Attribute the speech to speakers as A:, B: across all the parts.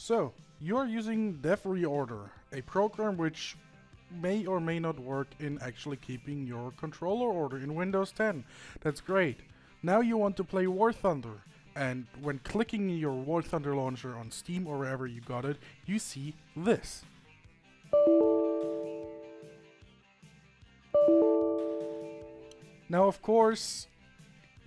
A: So, you are using DevReorder, a program which may or may not work in actually keeping your controller order in Windows 10. That's great. Now you want to play War Thunder, and when clicking your War Thunder launcher on Steam or wherever you got it, you see this. Now, of course,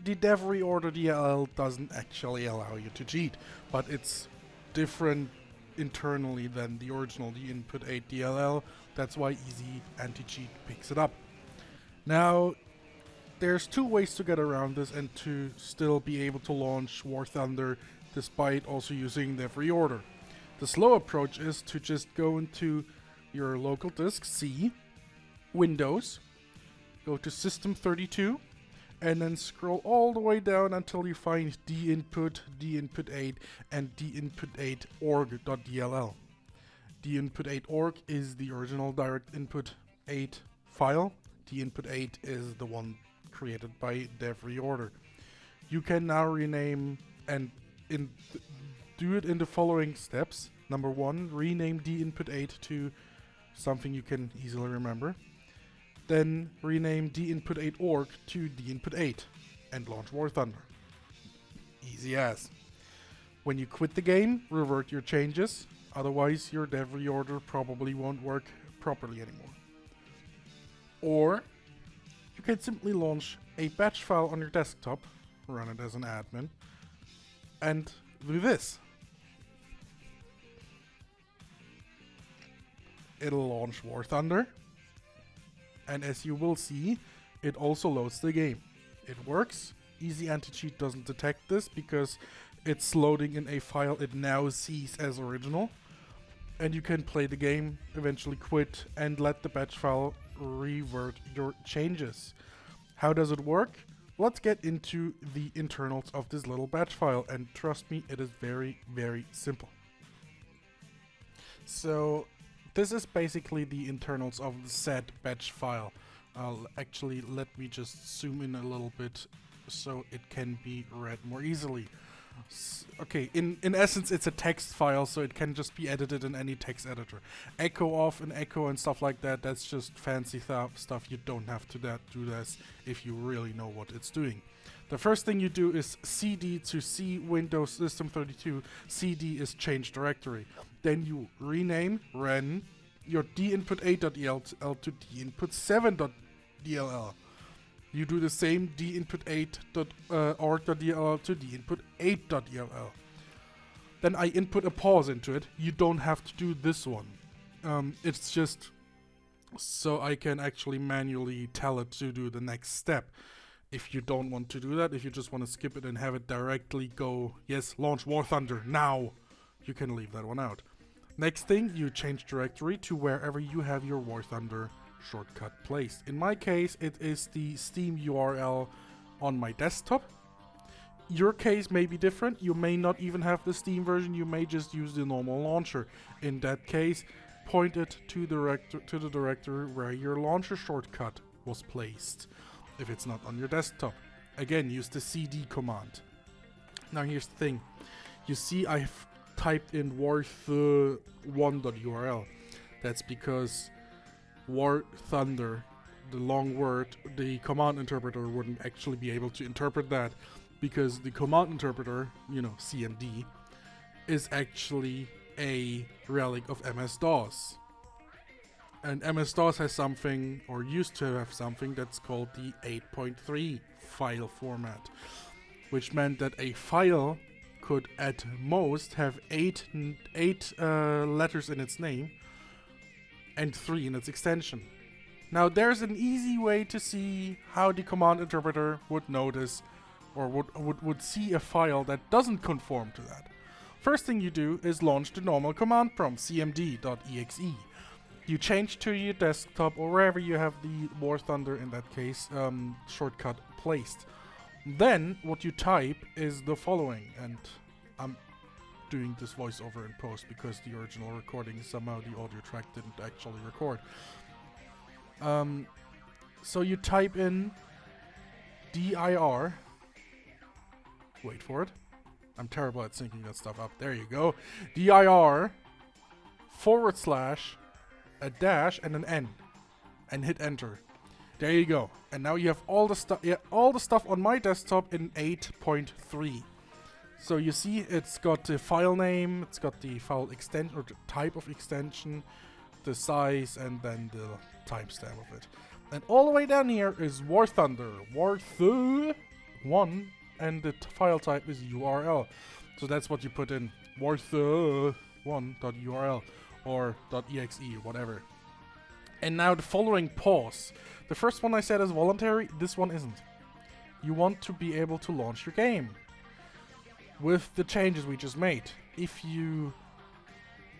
A: the DevReorder DLL doesn't actually allow you to cheat, but it's different internally than the original Input 8 DLL. That's why EasyAntiCheat picks it up. Now, there's two ways to get around this and to still be able to launch War Thunder despite also using DevReorder. The slow approach is to just go into your local disk C, Windows, go to System 32, and then scroll all the way down until you find dinput, dinput8, and dinput8org.dll. dinput8org is the original direct input 8 file. dinput8 is the one created by DevReorder. You can now rename and do it in the following steps. Number 1, rename dinput8 to something you can easily remember. Then rename dinput8org to dinput8 and launch War Thunder. Easy as. When you quit the game, revert your changes, otherwise your DevReorder probably won't work properly anymore. Or you can simply launch a batch file on your desktop, run it as an admin, and do this. It'll launch War Thunder. And as you will see, it also loads the game. It works. EasyAntiCheat doesn't detect this because it's loading in a file it now sees as original. And you can play the game, eventually quit, and let the batch file revert your changes. How does it work? Let's get into the internals of this little batch file, and trust me, it is very, very simple. So, this is basically the internals of the set batch file. Actually, let me just zoom in a little bit so it can be read more easily. Okay, in essence, it's a text file, so it can just be edited in any text editor. Echo off and echo and stuff like that, that's just fancy stuff. You don't have to do this if you really know what it's doing. The first thing you do is cd to C Windows System 32. cd is change directory. Then you rename, your dinput8.dll to dinput7.dll. You do the same dinput8.org.dll to dinput8.dll. Then I input a pause into it. You don't have to do this one. It's just so I can actually manually tell it to do the next step. If you don't want to do that, if you just want to skip it and have it directly go, yes, launch War Thunder now, you can leave that one out. Next thing, you change directory to wherever you have your War Thunder shortcut placed. In my case, it is the Steam URL on my desktop. Your case may be different. You may not even have the Steam version. You may just use the normal launcher. In that case, point it to the directory where your launcher shortcut was placed. If it's not on your desktop, again, use the cd command. Now here's the thing. You see I've typed in warth1.url. That's because War Thunder, the long word, the command interpreter wouldn't actually be able to interpret that because the command interpreter, CMD, is actually a relic of MS-DOS. And MS-DOS has something, or used to have something, that's called the 8.3 file format, which meant that a file could at most have eight letters in its name and 3 in its extension. Now there's an easy way to see how the command interpreter would notice or would see a file that doesn't conform to that. First thing you do is launch the normal command prompt, cmd.exe. You change to your desktop or wherever you have the War Thunder, in that case, shortcut placed. Then what you type is the following, and I'm doing this voiceover in post because the original recording, somehow the audio track didn't actually record. So you type in dir, wait for it, I'm terrible at syncing that stuff up. There you go. dir / a dash and an n, and hit enter. There you go. And now you have all the stuff. Yeah, all the stuff on my desktop in 8.3. So you see, it's got the file name, it's got the file extension or the type of extension, the size, and then the timestamp of it. And all the way down here is War Thunder, War1, and the file type is URL. So that's what you put in, warth1.url or .exe, whatever. And now the following pause. The first one I said is voluntary, this one isn't. You want to be able to launch your game with the changes we just made. If you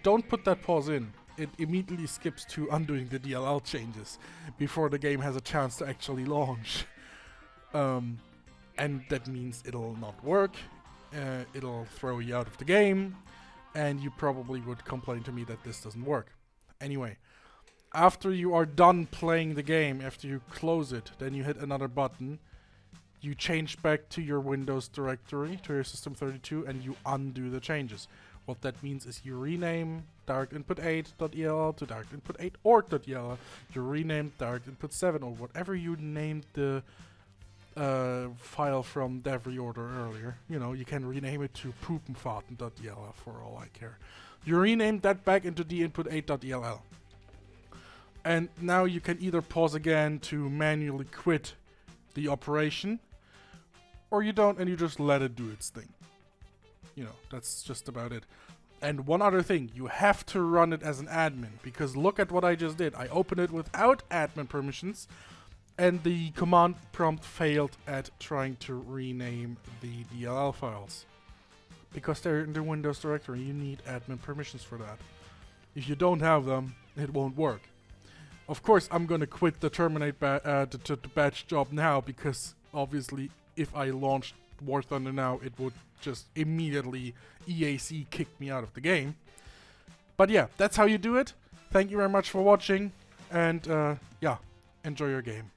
A: don't put that pause in, it immediately skips to undoing the DLL changes before the game has a chance to actually launch. And that means it'll not work, it'll throw you out of the game, and you probably would complain to me that this doesn't work. Anyway, after you are done playing the game, after you close it, then you hit another button, you change back to your Windows directory, to your System32, and you undo the changes. What that means is you rename directinput8.ell to directinput8org.ell. You rename directinput7 or whatever you named the file from DevReorder earlier. You know, you can rename it to poopenfaten.ell for all I care. You rename that back into dinput8.ell. And now you can either pause again to manually quit the operation, or you don't and you just let it do its thing. You know, that's just about it. And one other thing, you have to run it as an admin, because look at what I just did. I opened it without admin permissions, and the command prompt failed at trying to rename the DLL files. Because they're in the Windows directory, you need admin permissions for that. If you don't have them, it won't work. Of course, I'm gonna quit the terminate the batch job now, because obviously if I launched War Thunder now, it would just immediately EAC kick me out of the game. But yeah, that's how you do it. Thank you very much for watching, and yeah, enjoy your game.